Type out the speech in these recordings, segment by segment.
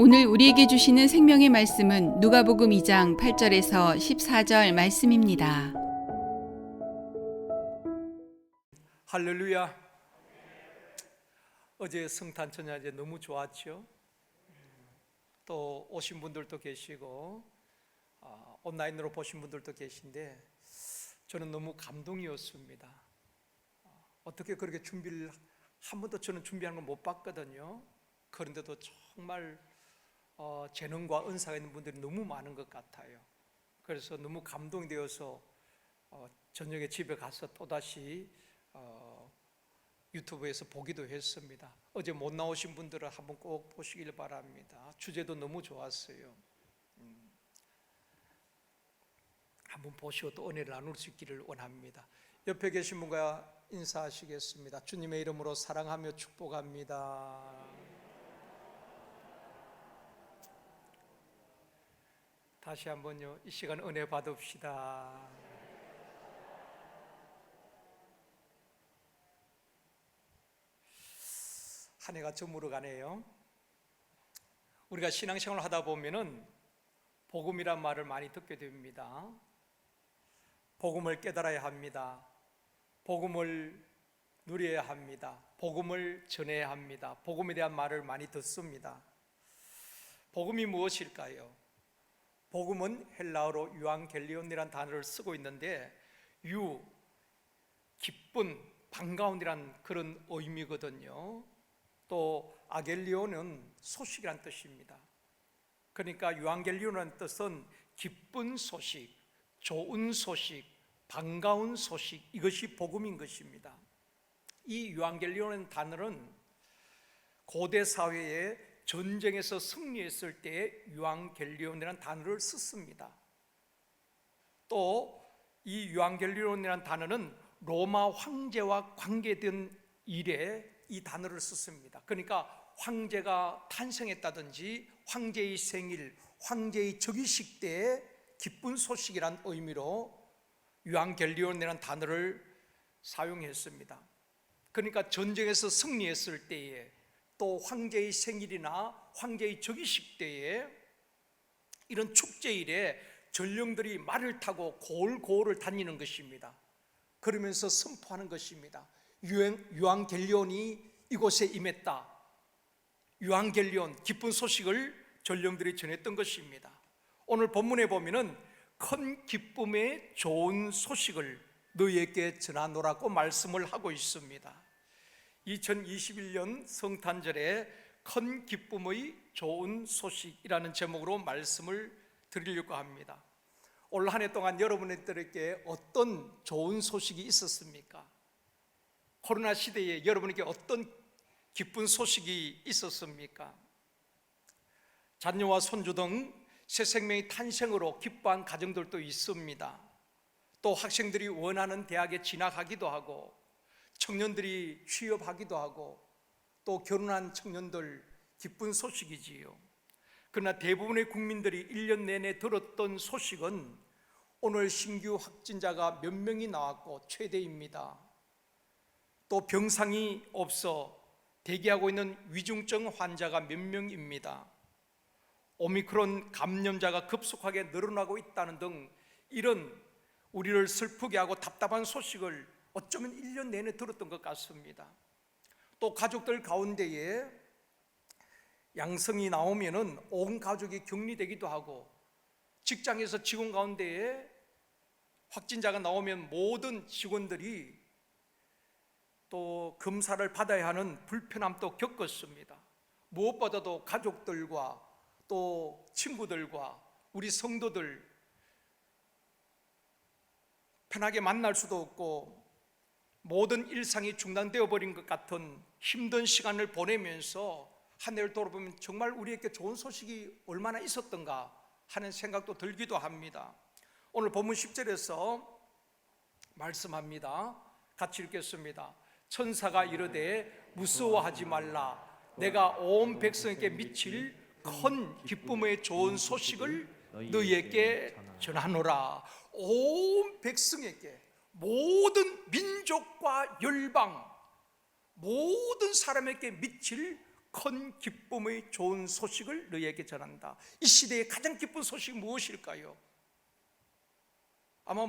오늘 우리에게 주시는 생명의 말씀은 누가복음 2장 8절에서 14절 말씀입니다. 할렐루야. 어제 성탄 천야제 너무 좋았죠. 또 오신 분들도 계시고 온라인으로 보신 분들도 계신데 저는 너무 감동이었습니다. 어떻게 그렇게 준비를 한 번도 저는 준비하는 걸 못 봤거든요. 그런데도 정말 재능과 은사가 있는 분들이 너무 많은 것 같아요. 그래서 너무 감동되어서 저녁에 집에 가서 또다시 유튜브에서 보기도 했습니다. 어제 못 나오신 분들은 한번 꼭 보시길 바랍니다. 주제도 너무 좋았어요. 한번 보시고 또 은혜를 나눌 수 있기를 원합니다. 옆에 계신 분과 인사하시겠습니다. 주님의 이름으로 사랑하며 축복합니다. 다시 한번요, 이 시간 은혜 받읍시다. 한 해가 저물어 가네요. 우리가 신앙생활을 하다 보면은 복음이란 말을 많이 듣게 됩니다. 복음을 깨달아야 합니다. 복음을 누려야 합니다. 복음을 전해야 합니다. 복음에 대한 말을 많이 듣습니다. 복음이 무엇일까요? 복음은 헬라어로 유앙겔리온이라는 단어를 쓰고 있는데 기쁜, 반가운이라는 그런 의미거든요. 또 아겔리온은 소식이란 뜻입니다. 그러니까 유앙겔리온이라는 뜻은 기쁜 소식, 좋은 소식, 반가운 소식, 이것이 복음인 것입니다. 이 유앙겔리온이라는 단어는 고대 사회에 전쟁에서 승리했을 때 유앙겔리온이라는 단어를 썼습니다. 또 이 유앙겔리온이라는 단어는 로마 황제와 관계된 일에 이 단어를 썼습니다. 그러니까 황제가 탄생했다든지 황제의 생일, 황제의 즉위식 때의 기쁜 소식이란 의미로 유앙겔리온이라는 단어를 사용했습니다. 그러니까 전쟁에서 승리했을 때에 또 황제의 생일이나 황제의 즉위식 때에 이런 축제일에 전령들이 말을 타고 고을고을을 다니는 것입니다. 그러면서 선포하는 것입니다. 유앙겔리온이 이곳에 임했다. 유앙겔리온, 기쁜 소식을 전령들이 전했던 것입니다. 오늘 본문에 보면은 큰 기쁨의 좋은 소식을 너희에게 전하노라고 말씀을 하고 있습니다. 2021년 성탄절에 큰 기쁨의 좋은 소식이라는 제목으로 말씀을 드리려고 합니다. 올 한 해 동안 여러분들에게 어떤 좋은 소식이 있었습니까? 코로나 시대에 여러분에게 어떤 기쁜 소식이 있었습니까? 자녀와 손주 등 새 생명의 탄생으로 기뻐한 가정들도 있습니다. 또 학생들이 원하는 대학에 진학하기도 하고 청년들이 취업하기도 하고 또 결혼한 청년들 기쁜 소식이지요. 그러나 대부분의 국민들이 1년 내내 들었던 소식은 오늘 신규 확진자가 몇 명이 나왔고 최대입니다. 또 병상이 없어 대기하고 있는 위중증 환자가 몇 명입니다. 오미크론 감염자가 급속하게 늘어나고 있다는 등 이런 우리를 슬프게 하고 답답한 소식을 어쩌면 1년 내내 들었던 것 같습니다. 또 가족들 가운데에 양성이 나오면은 온 가족이 격리되기도 하고 직장에서 직원 가운데에 확진자가 나오면 모든 직원들이 또 검사를 받아야 하는 불편함도 겪었습니다. 무엇보다도 가족들과 또 친구들과 우리 성도들 편하게 만날 수도 없고 모든 일상이 중단되어 버린 것 같은 힘든 시간을 보내면서 한 해를 돌아보면 정말 우리에게 좋은 소식이 얼마나 있었던가 하는 생각도 들기도 합니다. 오늘 본문 10절에서 말씀합니다. 같이 읽겠습니다. 천사가 이르되 무서워하지 말라. 내가 온 백성에게 미칠 큰 기쁨의 좋은 소식을 너희에게 전하노라. 온 백성에게, 모든 민족과 열방, 모든 사람에게 미칠 큰 기쁨의 좋은 소식을 너희에게 전한다. 이 시대의 가장 기쁜 소식이 무엇일까요? 아마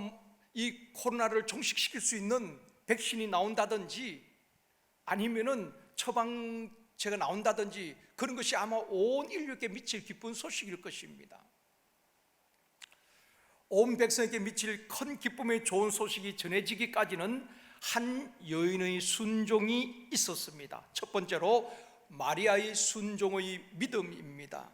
이 코로나를 종식시킬 수 있는 백신이 나온다든지 아니면은 처방제가 나온다든지 그런 것이 아마 온 인류에게 미칠 기쁜 소식일 것입니다. 온 백성에게 미칠 큰 기쁨의 좋은 소식이 전해지기까지는 한 여인의 순종이 있었습니다. 첫 번째로 마리아의 순종의 믿음입니다.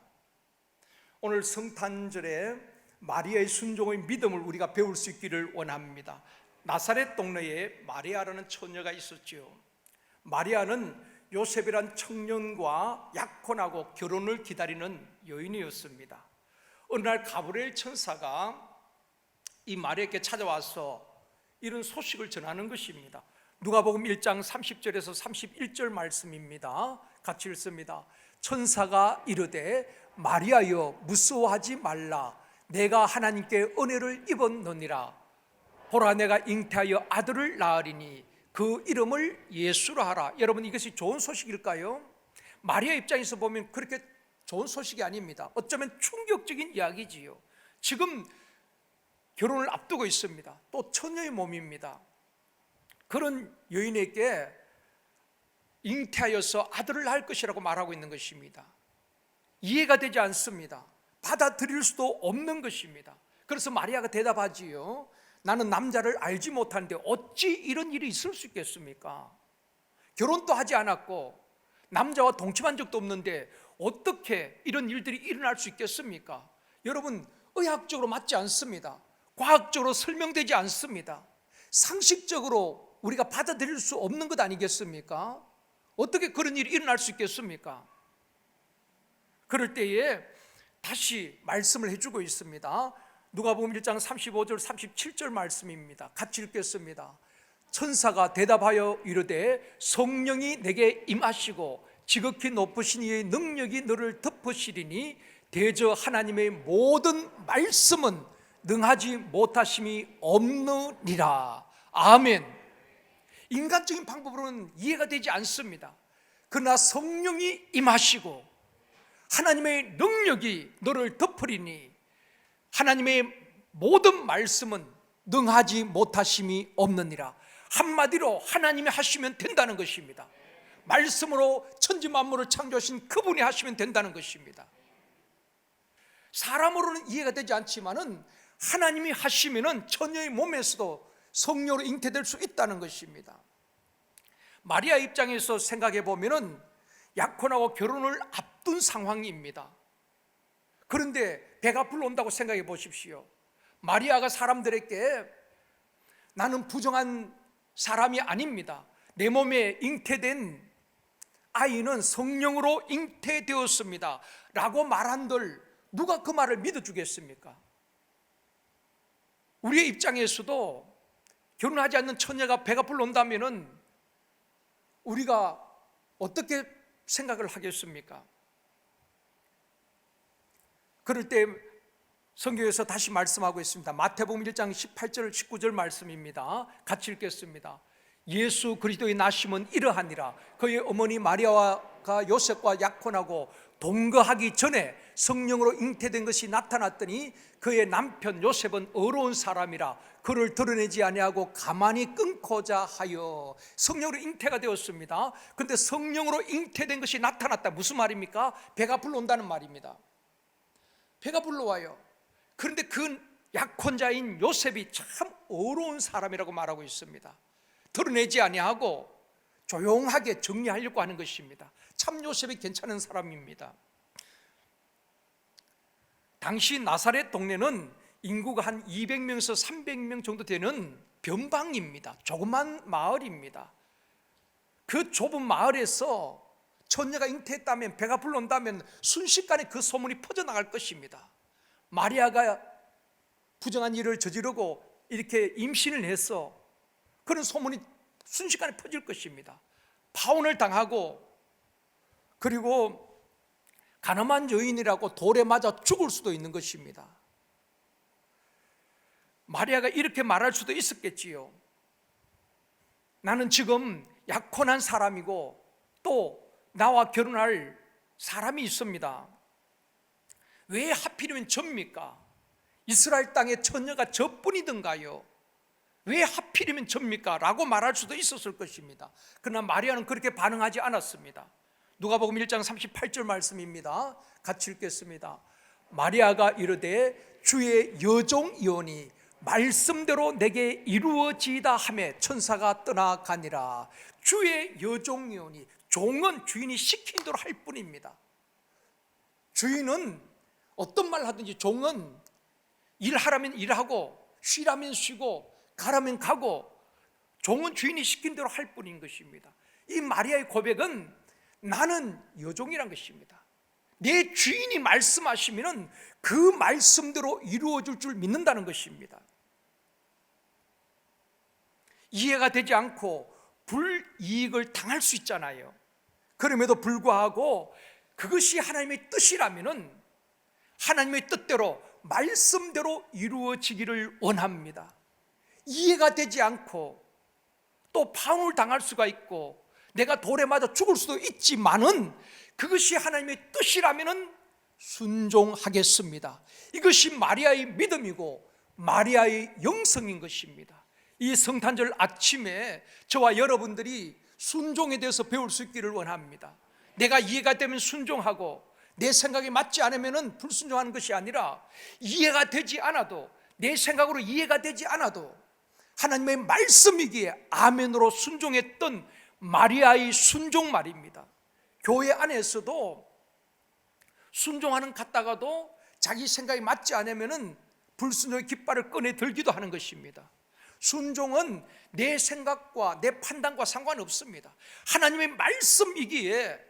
오늘 성탄절에 마리아의 순종의 믿음을 우리가 배울 수 있기를 원합니다. 나사렛 동네에 마리아라는 처녀가 있었지요. 마리아는 요셉이란 청년과 약혼하고 결혼을 기다리는 여인이었습니다. 어느 날 가브리엘 천사가 이 마리아에게 찾아와서 이런 소식을 전하는 것입니다. 누가복음 1장 30절에서 31절 말씀입니다. 같이 읽습니다. 천사가 이르되 마리아여 무서워하지 말라. 내가 하나님께 은혜를 입었느니라. 보라 내가 잉태하여 아들을 낳으리니 그 이름을 예수라 하라. 여러분 이것이 좋은 소식일까요? 마리아 입장에서 보면 그렇게 좋은 소식이 아닙니다. 어쩌면 충격적인 이야기지요. 지금 결혼을 앞두고 있습니다. 또 처녀의 몸입니다. 그런 여인에게 잉태하여서 아들을 낳을 것이라고 말하고 있는 것입니다. 이해가 되지 않습니다. 받아들일 수도 없는 것입니다. 그래서 마리아가 대답하지요. 나는 남자를 알지 못하는데 어찌 이런 일이 있을 수 있겠습니까? 결혼도 하지 않았고 남자와 동침한 적도 없는데 어떻게 이런 일들이 일어날 수 있겠습니까? 여러분 의학적으로 맞지 않습니다. 과학적으로 설명되지 않습니다. 상식적으로 우리가 받아들일 수 없는 것 아니겠습니까? 어떻게 그런 일이 일어날 수 있겠습니까? 그럴 때에 다시 말씀을 해주고 있습니다. 누가복음 1장 35절 37절 말씀입니다. 같이 읽겠습니다. 천사가 대답하여 이르되 성령이 내게 임하시고 지극히 높으신 이의 능력이 너를 덮으시리니 대저 하나님의 모든 말씀은 능하지 못하심이 없느니라. 아멘. 인간적인 방법으로는 이해가 되지 않습니다. 그러나 성령이 임하시고 하나님의 능력이 너를 덮으리니 하나님의 모든 말씀은 능하지 못하심이 없느니라. 한마디로 하나님이 하시면 된다는 것입니다. 말씀으로 천지 만물을 창조하신 그분이 하시면 된다는 것입니다. 사람으로는 이해가 되지 않지만은 하나님이 하시면은 처녀의 몸에서도 성령으로 잉태될 수 있다는 것입니다. 마리아 입장에서 생각해 보면은 약혼하고 결혼을 앞둔 상황입니다. 그런데 배가 불러온다고 생각해 보십시오. 마리아가 사람들에게 나는 부정한 사람이 아닙니다. 내 몸에 잉태된 아이는 성령으로 잉태되었습니다 라고 말한들 누가 그 말을 믿어주겠습니까? 우리의 입장에서도 결혼하지 않는 처녀가 배가 불러온다면 우리가 어떻게 생각을 하겠습니까? 그럴 때 성경에서 다시 말씀하고 있습니다. 마태복음 1장 18절 19절 말씀입니다. 같이 읽겠습니다. 예수 그리스도의 나심은 이러하니라. 그의 어머니 마리아가 요셉과 약혼하고 동거하기 전에 성령으로 잉태된 것이 나타났더니 그의 남편 요셉은 어려운 사람이라 그를 드러내지 아니하고 가만히 끊고자 하여 성령으로 잉태가 되었습니다. 그런데 성령으로 잉태된 것이 나타났다. 무슨 말입니까? 배가 불러온다는 말입니다. 배가 불러와요. 그런데 그 약혼자인 요셉이 참 어려운 사람이라고 말하고 있습니다. 드러내지 아니하고 조용하게 정리하려고 하는 것입니다. 참 요셉이 괜찮은 사람입니다. 당시 나사렛 동네는 인구가 한 200명에서 300명 정도 되는 변방입니다. 조그만 마을입니다. 그 좁은 마을에서 처녀가 잉태했다면, 배가 불러온다면 순식간에 그 소문이 퍼져나갈 것입니다. 마리아가 부정한 일을 저지르고 이렇게 임신을 해서 그런 소문이 순식간에 퍼질 것입니다. 파혼을 당하고 그리고 가늠한 여인이라고 돌에 맞아 죽을 수도 있는 것입니다. 마리아가 이렇게 말할 수도 있었겠지요. 나는 지금 약혼한 사람이고 또 나와 결혼할 사람이 있습니다. 왜 하필이면 접니까? 이스라엘 땅에 처녀가 저뿐이던가요? 왜 하필이면 접니까? 라고 말할 수도 있었을 것입니다. 그러나 마리아는 그렇게 반응하지 않았습니다. 누가복음 1장 38절 말씀입니다. 같이 읽겠습니다. 마리아가 이르되 주의 여종이오니 말씀대로 내게 이루어지이다 하매 천사가 떠나가니라. 주의 여종이오니, 종은 주인이 시킨 대로 할 뿐입니다. 주인은 어떤 말 하든지, 종은 일하라면 일하고 쉬라면 쉬고 가라면 가고, 종은 주인이 시킨 대로 할 뿐인 것입니다. 이 마리아의 고백은 나는 여종이란 것입니다. 내 주인이 말씀하시면 그 말씀대로 이루어질 줄 믿는다는 것입니다. 이해가 되지 않고 불이익을 당할 수 있잖아요. 그럼에도 불구하고 그것이 하나님의 뜻이라면 하나님의 뜻대로 말씀대로 이루어지기를 원합니다. 이해가 되지 않고 또 파혼을 당할 수가 있고 내가 돌에 맞아 죽을 수도 있지만은 그것이 하나님의 뜻이라면 순종하겠습니다. 이것이 마리아의 믿음이고 마리아의 영성인 것입니다. 이 성탄절 아침에 저와 여러분들이 순종에 대해서 배울 수 있기를 원합니다. 내가 이해가 되면 순종하고 내 생각에 맞지 않으면 불순종하는 것이 아니라, 이해가 되지 않아도, 내 생각으로 이해가 되지 않아도 하나님의 말씀이기에 아멘으로 순종했던 마리아의 순종 말입니다. 교회 안에서도 순종하는 갔다가도 자기 생각이 맞지 않으면 불순종의 깃발을 꺼내 들기도 하는 것입니다. 순종은 내 생각과 내 판단과 상관없습니다. 하나님의 말씀이기에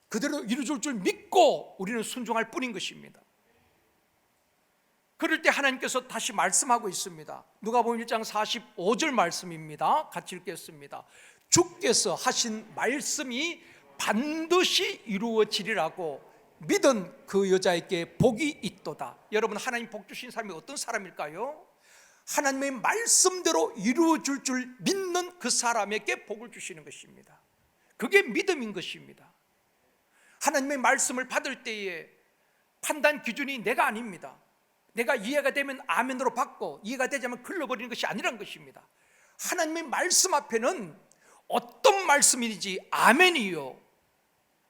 그대로 이루어질 줄 믿고 우리는 순종할 뿐인 것입니다. 그럴 때 하나님께서 다시 말씀하고 있습니다. 누가복음 1장 45절 말씀입니다. 같이 읽겠습니다. 주께서 하신 말씀이 반드시 이루어지리라고 믿은 그 여자에게 복이 있도다. 여러분, 하나님 복 주신 사람이 어떤 사람일까요? 하나님의 말씀대로 이루어질 줄 믿는 그 사람에게 복을 주시는 것입니다. 그게 믿음인 것입니다. 하나님의 말씀을 받을 때에 판단 기준이 내가 아닙니다. 내가 이해가 되면 아멘으로 받고 이해가 되지 않으면 글러버리는 것이 아니란 것입니다. 하나님의 말씀 앞에는 어떤 말씀인지 아멘이요,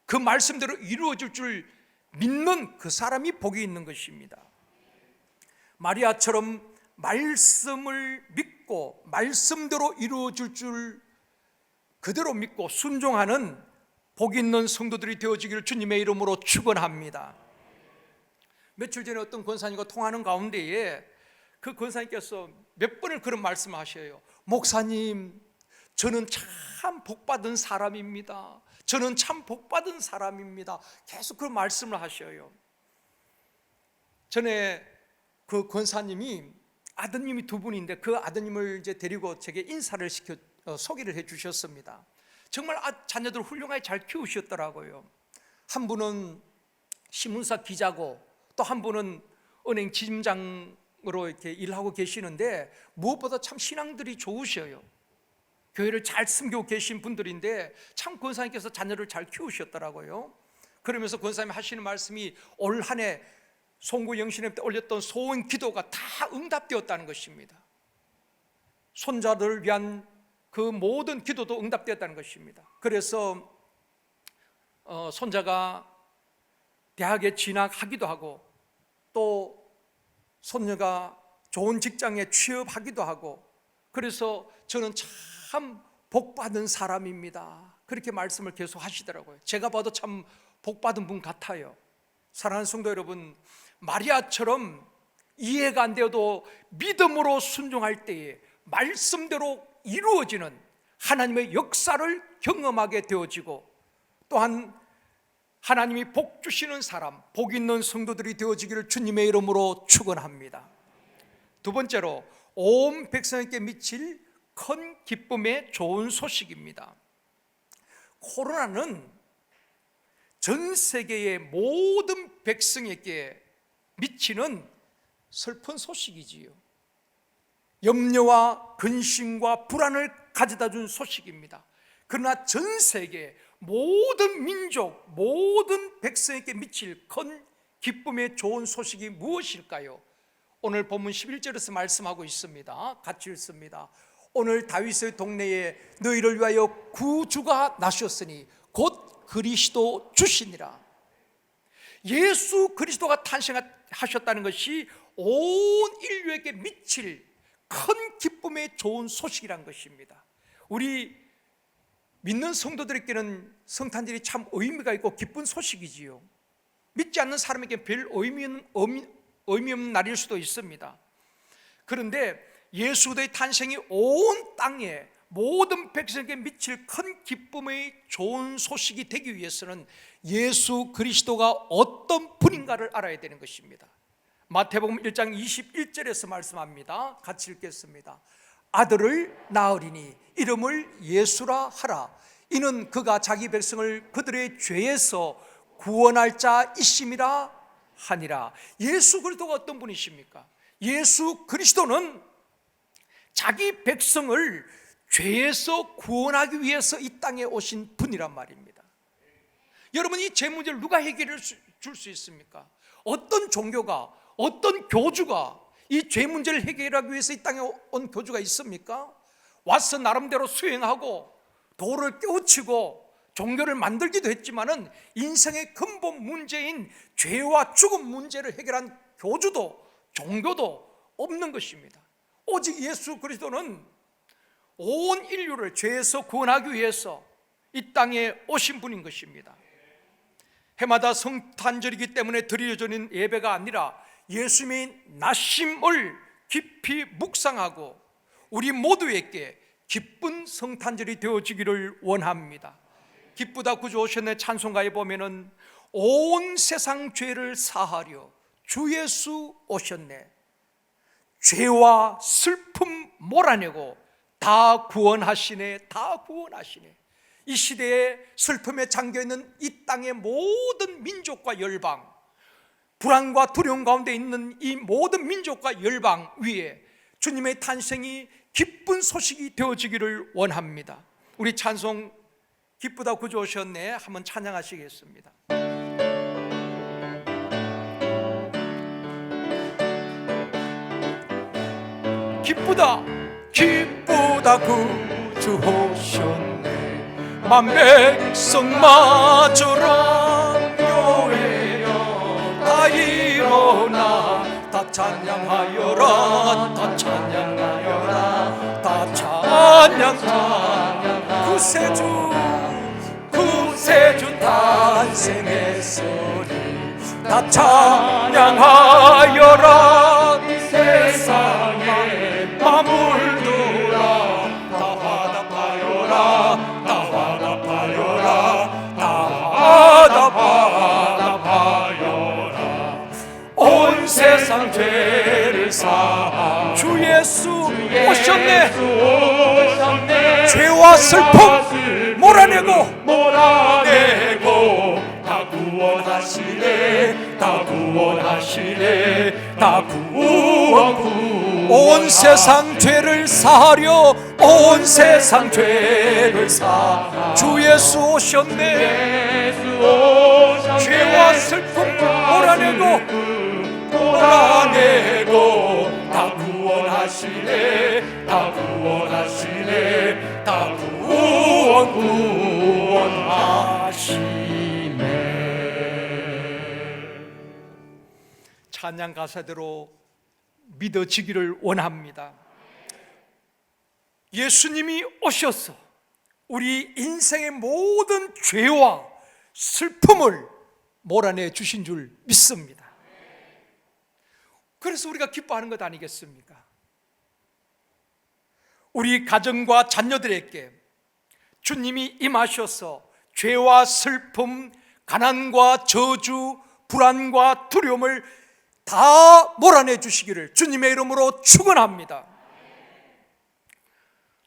그 말씀대로 이루어질 줄 믿는 그 사람이 복이 있는 것입니다. 마리아처럼 말씀을 믿고 말씀대로 이루어질 줄 그대로 믿고 순종하는 복 있는 성도들이 되어지기를 주님의 이름으로 축원합니다. 며칠 전에 어떤 권사님과 통하는 가운데에 그 권사님께서 몇 번을 그런 말씀을 하셔요. 목사님, 저는 참 복받은 사람입니다. 저는 참 복받은 사람입니다. 계속 그 말씀을 하셔요. 전에 그 권사님이 아드님이 두 분인데 그 아드님을 이제 데리고 제게 인사를 시켜 소개를 해 주셨습니다. 정말 자녀들 훌륭하게 잘 키우셨더라고요. 한 분은 신문사 기자고 또 한 분은 은행 지점장으로 이렇게 일하고 계시는데 무엇보다 참 신앙들이 좋으셔요. 교회를 잘 섬기고 계신 분들인데 참 권사님께서 자녀를 잘 키우셨더라고요. 그러면서 권사님이 하시는 말씀이 올 한 해 송구 영신회 때 올렸던 소원 기도가 다 응답되었다는 것입니다. 손자들을 위한 그 모든 기도도 응답되었다는 것입니다. 그래서 손자가 대학에 진학하기도 하고 또 손녀가 좋은 직장에 취업하기도 하고, 그래서 저는 참 복받은 사람입니다. 그렇게 말씀을 계속 하시더라고요. 제가 봐도 참 복받은 분 같아요. 사랑하는 성도 여러분, 마리아처럼 이해가 안 되어도 믿음으로 순종할 때에 말씀대로 이루어지는 하나님의 역사를 경험하게 되어지고, 또한 하나님이 복 주시는 사람, 복 있는 성도들이 되어지기를 주님의 이름으로 축원합니다. 두 번째로, 온 백성에게 미칠 큰 기쁨의 좋은 소식입니다. 코로나는 전 세계의 모든 백성에게 미치는 슬픈 소식이지요. 염려와 근심과 불안을 가져다 준 소식입니다. 그러나 전 세계 모든 민족, 모든 백성에게 미칠 큰 기쁨의 좋은 소식이 무엇일까요? 오늘 본문 11절에서 말씀하고 있습니다. 같이 읽습니다. 오늘 다윗의 동네에 너희를 위하여 구주가 나셨으니 곧 그리스도 주시니라. 예수 그리스도가 탄생하셨다는 것이 온 인류에게 미칠 큰 기쁨의 좋은 소식이란 것입니다. 우리 믿는 성도들에게는 성탄절이 참 의미가 있고 기쁜 소식이지요. 믿지 않는 사람에게 별 의미 없는 날일 수도 있습니다. 그런데 예수 그리스도의 탄생이 온 땅에 모든 백성에게 미칠 큰 기쁨의 좋은 소식이 되기 위해서는 예수 그리스도가 어떤 분인가를 알아야 되는 것입니다. 마태복음 1장 21절에서 말씀합니다. 같이 읽겠습니다. 아들을 낳으리니 이름을 예수라 하라. 이는 그가 자기 백성을 그들의 죄에서 구원할 자이심이라 하니라. 예수 그리스도가 어떤 분이십니까? 예수 그리스도는 자기 백성을 죄에서 구원하기 위해서 이 땅에 오신 분이란 말입니다. 여러분, 이 죄 문제를 누가 해결해 줄 수 있습니까? 어떤 종교가, 어떤 교주가 이 죄 문제를 해결하기 위해서 이 땅에 온 교주가 있습니까? 와서 나름대로 수행하고 도를 깨우치고 종교를 만들기도 했지만은 인생의 근본 문제인 죄와 죽음 문제를 해결한 교주도 종교도 없는 것입니다. 오직 예수 그리스도는 온 인류를 죄에서 구원하기 위해서 이 땅에 오신 분인 것입니다. 해마다 성탄절이기 때문에 드려지는 예배가 아니라 예수님의 나심을 깊이 묵상하고 우리 모두에게 기쁜 성탄절이 되어지기를 원합니다. 기쁘다 구주 오셨네 찬송가에 보면은 온 세상 죄를 사하려 주 예수 오셨네. 죄와 슬픔 몰아내고 다 구원하시네. 다 구원하시네. 이 시대에 슬픔에 잠겨있는 이 땅의 모든 민족과 열방, 불안과 두려움 가운데 있는 이 모든 민족과 열방 위에 주님의 탄생이 기쁜 소식이 되어지기를 원합니다. 우리 찬송 기쁘다 구주 오셨네 한번 찬양하시겠습니다. 기쁘다 기쁘다 구주 오셨네. 만백성 맞으라 교회여 다 일어나 다 찬양하여라 다 찬양하여라 다 찬양 구세주 탄생했으니 다 찬양하여라 이 세상에 마물들아 다 화답하여라 다 화답하여라 다 화답하여라 온 세상 죄를 사 주 예수 오셨네. 죄와 슬픔 몰아내고 다 구원하시네 다 구원하시네 다 구원 온 세상 죄를 사하려 온 세상 죄를 사 주 예수 오셨네. 죄와 슬픔 몰아내고 다 구원하시네 다 구원하시네 다 구원하시네. 찬양 가사대로 믿어지기를 원합니다. 예수님이 오셔서 우리 인생의 모든 죄와 슬픔을 몰아내 주신 줄 믿습니다. 그래서 우리가 기뻐하는 것 아니겠습니까? 우리 가정과 자녀들에게 주님이 임하셔서 죄와 슬픔, 가난과 저주, 불안과 두려움을 다 몰아내 주시기를 주님의 이름으로 축원합니다.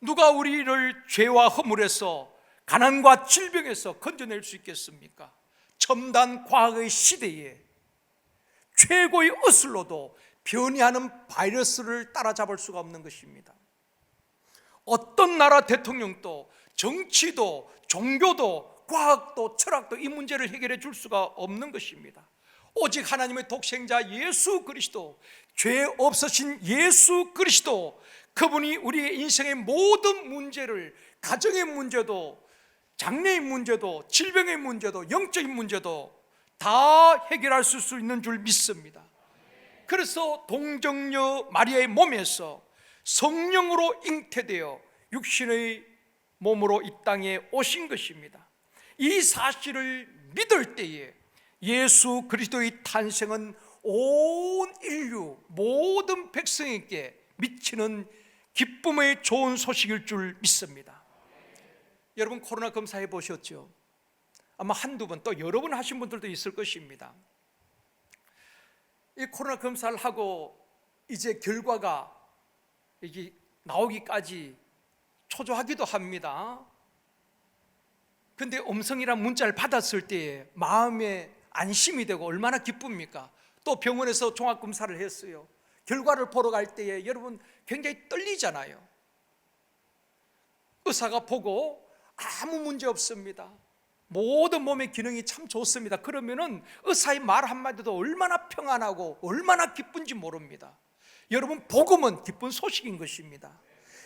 누가 우리를 죄와 허물에서 가난과 질병에서 건져낼 수 있겠습니까? 첨단 과학의 시대에 최고의 어슬로도 변이하는 바이러스를 따라잡을 수가 없는 것입니다. 어떤 나라 대통령도 정치도 종교도 과학도 철학도 이 문제를 해결해 줄 수가 없는 것입니다. 오직 하나님의 독생자 예수 그리스도, 죄 없으신 예수 그리스도, 그분이 우리의 인생의 모든 문제를, 가정의 문제도, 장래의 문제도, 질병의 문제도, 영적인 문제도 다 해결할 수 있는 줄 믿습니다. 그래서 동정녀 마리아의 몸에서 성령으로 잉태되어 육신의 몸으로 이 땅에 오신 것입니다. 이 사실을 믿을 때에 예수 그리스도의 탄생은 온 인류 모든 백성에게 미치는 기쁨의 좋은 소식일 줄 믿습니다. 여러분 코로나 검사해 보셨죠? 아마 한두 번, 또 여러 번 하신 분들도 있을 것입니다. 이 코로나 검사를 하고 이제 결과가 이게 나오기까지 초조하기도 합니다. 근데 음성이란 문자를 받았을 때에 마음에 안심이 되고 얼마나 기쁩니까? 또 병원에서 종합검사를 했어요. 결과를 보러 갈 때에 여러분 굉장히 떨리잖아요. 의사가 보고 아무 문제 없습니다. 모든 몸의 기능이 참 좋습니다. 그러면은 의사의 말 한마디도 얼마나 평안하고 얼마나 기쁜지 모릅니다. 여러분 복음은 기쁜 소식인 것입니다.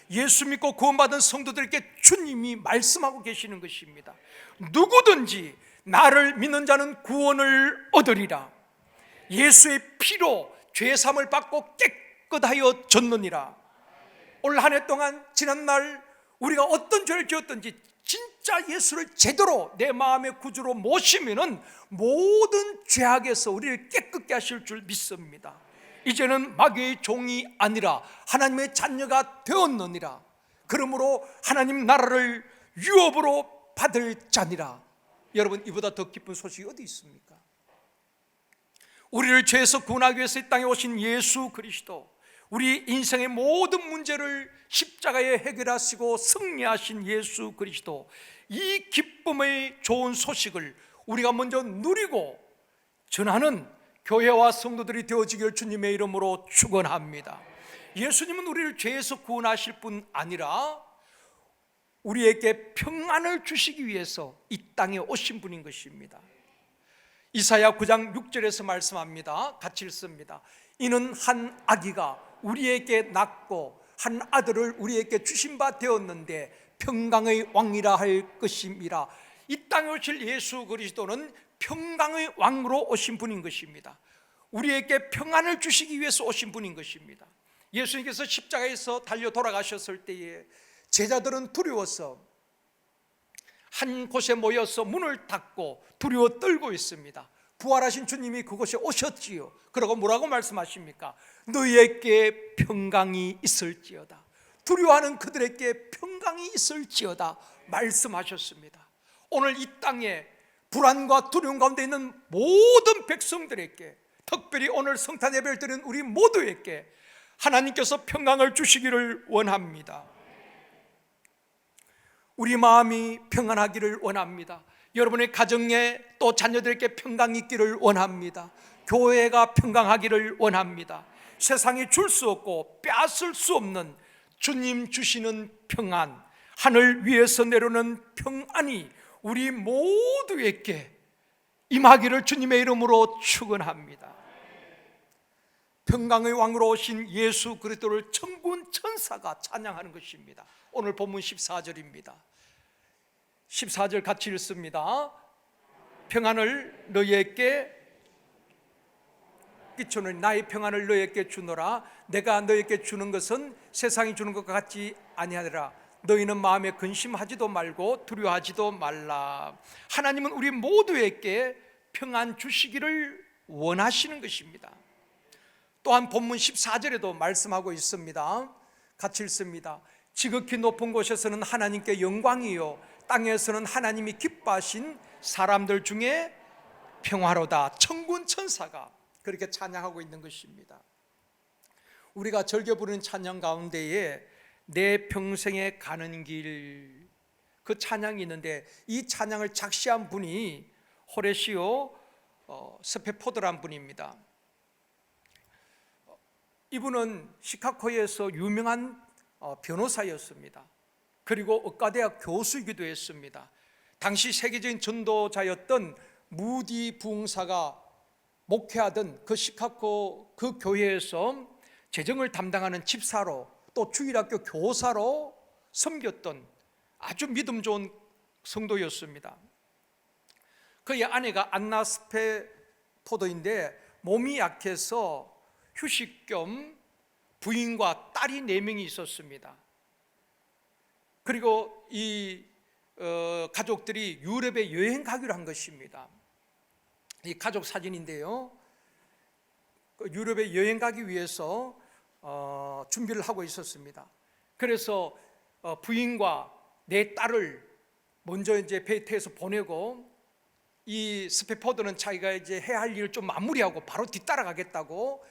예수 믿고 구원받은 성도들에게 주님이 말씀하고 계시는 것입니다. 누구든지 나를 믿는 자는 구원을 얻으리라. 예수의 피로 죄사함을 받고 깨끗하여 졌느니라. 올 한 해 동안 지난날 우리가 어떤 죄를 지었든지 진짜 예수를 제대로 내 마음의 구주로 모시면은 모든 죄악에서 우리를 깨끗게 하실 줄 믿습니다. 이제는 마귀의 종이 아니라 하나님의 자녀가 되었느니라. 그러므로 하나님 나라를 유업으로 받을 자니라. 여러분 이보다 더 기쁜 소식이 어디 있습니까? 우리를 죄에서 구원하기 위해서 이 땅에 오신 예수 그리스도, 우리 인생의 모든 문제를 십자가에 해결하시고 승리하신 예수 그리스도, 이 기쁨의 좋은 소식을 우리가 먼저 누리고 전하는 교회와 성도들이 되어지길 주님의 이름으로 축원합니다. 예수님은 우리를 죄에서 구원하실 뿐 아니라 우리에게 평안을 주시기 위해서 이 땅에 오신 분인 것입니다. 이사야 9장 6절에서 말씀합니다. 같이 읽습니다. 이는 한 아기가 우리에게 낳고 한 아들을 우리에게 주신 바 되었는데 평강의 왕이라 할 것임이라. 이 땅에 오실 예수 그리스도는 평강의 왕으로 오신 분인 것입니다. 우리에게 평안을 주시기 위해서 오신 분인 것입니다. 예수님께서 십자가에서 달려 돌아가셨을 때에 제자들은 두려워서 한 곳에 모여서 문을 닫고 두려워 떨고 있습니다. 부활하신 주님이 그곳에 오셨지요. 그러고 뭐라고 말씀하십니까? 너희에게 평강이 있을지어다. 두려워하는 그들에게 평강이 있을지어다 말씀하셨습니다. 오늘 이 땅에 불안과 두려움 가운데 있는 모든 백성들에게, 특별히 오늘 성탄 예배를 드리는 우리 모두에게 하나님께서 평강을 주시기를 원합니다. 우리 마음이 평안하기를 원합니다. 여러분의 가정에 또 자녀들에게 평강이 있기를 원합니다. 교회가 평강하기를 원합니다. 세상이 줄 수 없고 빼앗을 수 없는 주님 주시는 평안, 하늘 위에서 내려오는 평안이 우리 모두에게 임하기를 주님의 이름으로 축원합니다. 평강의 왕으로 오신 예수 그리스도를 천군 천사가 찬양하는 것입니다. 오늘 본문 14절입니다. 14절 같이 읽습니다. 평안을 너희에게 끼쳐는 나의 평안을 너희에게 주노라. 내가 너희에게 주는 것은 세상이 주는 것과 같지 아니하리라. 너희는 마음에 근심하지도 말고 두려워하지도 말라. 하나님은 우리 모두에게 평안 주시기를 원하시는 것입니다. 또한 본문 14절에도 말씀하고 있습니다. 같이 읽습니다. 지극히 높은 곳에서는 하나님께 영광이요 땅에서는 하나님이 기뻐하신 사람들 중에 평화로다. 천군 천사가 그렇게 찬양하고 있는 것입니다. 우리가 즐겨 부르는 찬양 가운데에 내 평생에 가는 길, 그 찬양이 있는데 이 찬양을 작시한 분이 호레시오 스페포드란 분입니다. 이분은 시카고에서 유명한 변호사였습니다. 그리고 의과대학 교수이기도 했습니다. 당시 세계적인 전도자였던 무디 부흥사가 목회하던 그 시카고 그 교회에서 재정을 담당하는 집사로 또 주일학교 교사로 섬겼던 아주 믿음 좋은 성도였습니다. 그의 아내가 안나 스페포더인데 몸이 약해서 휴식 겸 부인과 딸이 4명이 있었습니다. 그리고 이 가족들이 유럽에 여행 가기로 한 것입니다. 이 가족 사진인데요, 유럽에 여행 가기 위해서 준비를 하고 있었습니다. 그래서 부인과 4딸을 먼저 이제 배에 태워서 보내고, 이 스페포드는 자기가 이제 해야 할 일을 좀 마무리하고 바로 뒤따라가겠다고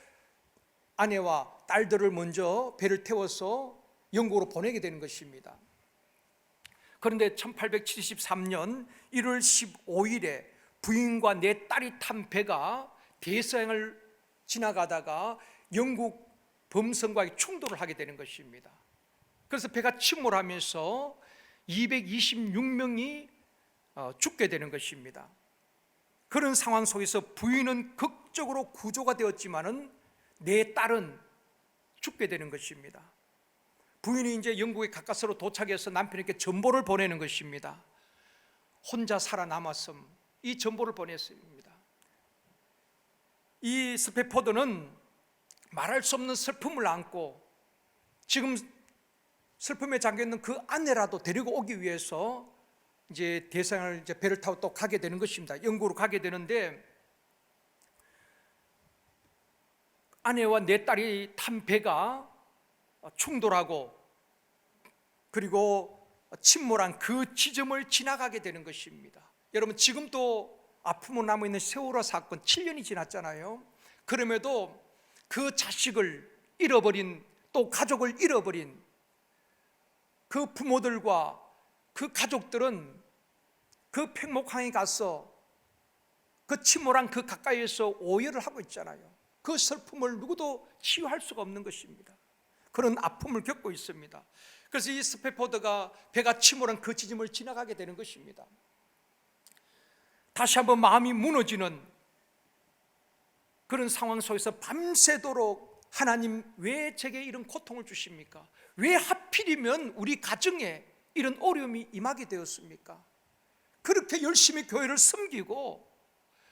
아내와 딸들을 먼저 배를 태워서 영국으로 보내게 되는 것입니다. 그런데 1873년 1월 15일에 부인과 4딸이 탄 배가 대서양을 지나가다가 영국 범선과의 충돌을 하게 되는 것입니다. 그래서 배가 침몰하면서 226명이 죽게 되는 것입니다. 그런 상황 속에서 부인은 극적으로 구조가 되었지만은 4딸은 죽게 되는 것입니다. 부인이 이제 영국에 가까스로 도착해서 남편에게 전보를 보내는 것입니다. 혼자 살아남았음, 이 전보를 보냈습니다. 이 스페포드는 말할 수 없는 슬픔을 안고 지금 슬픔에 잠겨있는 그 아내라도 데리고 오기 위해서 이제 대서양을 이제 배를 타고 또 가게 되는 것입니다. 영국으로 가게 되는데, 아내와 4딸이 탄 배가 충돌하고 그리고 침몰한 그 지점을 지나가게 되는 것입니다. 여러분, 지금도 아픔으로 남아있는 세월호 사건 7년이 지났잖아요. 그럼에도 그 자식을 잃어버린, 또 가족을 잃어버린 그 부모들과 그 가족들은 그 팽목항에 가서 그 침몰한 그 가까이에서 오열을 하고 있잖아요. 그 슬픔을 누구도 치유할 수가 없는 것입니다. 그런 아픔을 겪고 있습니다. 그래서 이 스페포드가 배가 침몰한 그 지점을 지나가게 되는 것입니다. 다시 한번 마음이 무너지는 그런 상황 속에서 밤새도록 하나님, 왜 제게 이런 고통을 주십니까? 왜 하필이면 우리 가정에 이런 어려움이 임하게 되었습니까? 그렇게 열심히 교회를 섬기고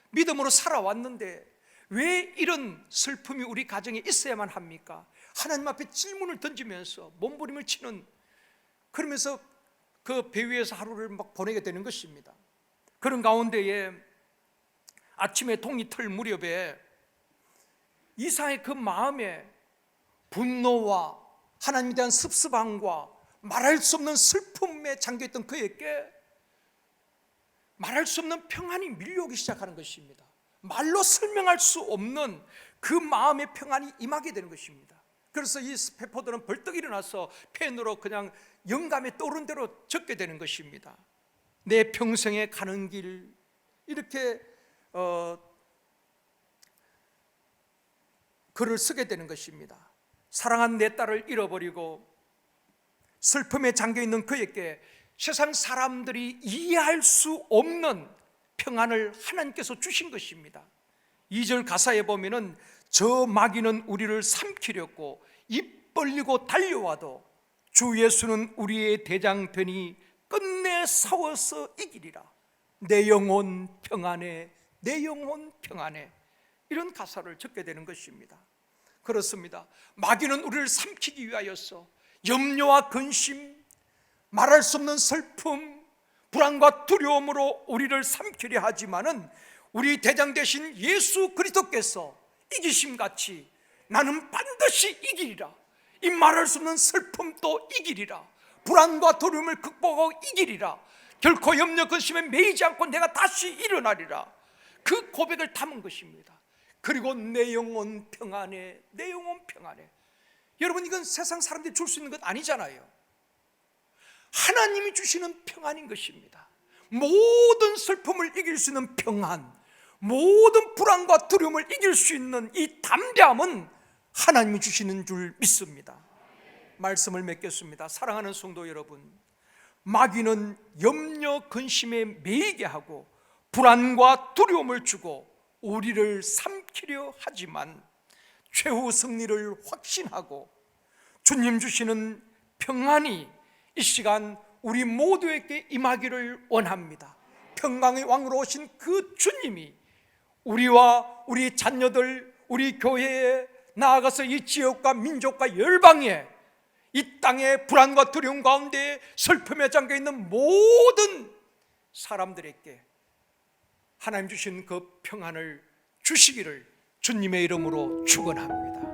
믿음으로 살아왔는데 왜 이런 슬픔이 우리 가정에 있어야만 합니까? 하나님 앞에 질문을 던지면서 몸부림을 치는, 그러면서 그 배 위에서 하루를 막 보내게 되는 것입니다. 그런 가운데에 아침에 동이 틀 무렵에 이사의 그 마음에 분노와 하나님에 대한 습습함과 말할 수 없는 슬픔에 잠겨있던 그에게 말할 수 없는 평안이 밀려오기 시작하는 것입니다. 말로 설명할 수 없는 그 마음의 평안이 임하게 되는 것입니다. 그래서 이 스페포드는 벌떡 일어나서 펜으로 그냥 영감에 떠오른 대로 적게 되는 것입니다. 내 평생에 가는 길, 이렇게 글을 쓰게 되는 것입니다. 사랑한 내 딸을 잃어버리고 슬픔에 잠겨있는 그에게 세상 사람들이 이해할 수 없는 평안을 하나님께서 주신 것입니다. 2절 가사에 보면은 저 마귀는 우리를 삼키려고 입 벌리고 달려와도 주 예수는 우리의 대장편이 끝내 싸워서 이기리라. 내 영혼 평안해, 내 영혼 평안해. 이런 가사를 적게 되는 것입니다. 그렇습니다. 마귀는 우리를 삼키기 위하여서 염려와 근심, 말할 수 없는 슬픔, 불안과 두려움으로 우리를 삼키려 하지만은 우리 대장 되신 예수 그리스도께서 이기심같이 나는 반드시 이기리라. 이 말할 수 없는 슬픔도 이기리라. 불안과 두려움을 극복하고 이기리라. 결코 염려 근심에 매이지 않고 내가 다시 일어나리라. 그 고백을 담은 것입니다. 그리고 내 영혼 평안해, 내 영혼 평안해. 여러분, 이건 세상 사람들이 줄 수 있는 것 아니잖아요. 하나님이 주시는 평안인 것입니다. 모든 슬픔을 이길 수 있는 평안, 모든 불안과 두려움을 이길 수 있는 이 담대함은 하나님이 주시는 줄 믿습니다. 말씀을 맺겠습니다. 사랑하는 성도 여러분, 마귀는 염려 근심에 매이게 하고 불안과 두려움을 주고 우리를 삼키려 하지만 최후 승리를 확신하고 주님 주시는 평안이 이 시간 우리 모두에게 임하기를 원합니다. 평강의 왕으로 오신 그 주님이 우리와 우리 자녀들, 우리 교회에 나아가서 이 지역과 민족과 열방에 이 땅의 불안과 두려움 가운데 슬픔에 잠겨있는 모든 사람들에게 하나님 주신 그 평안을 주시기를 주님의 이름으로 축원합니다.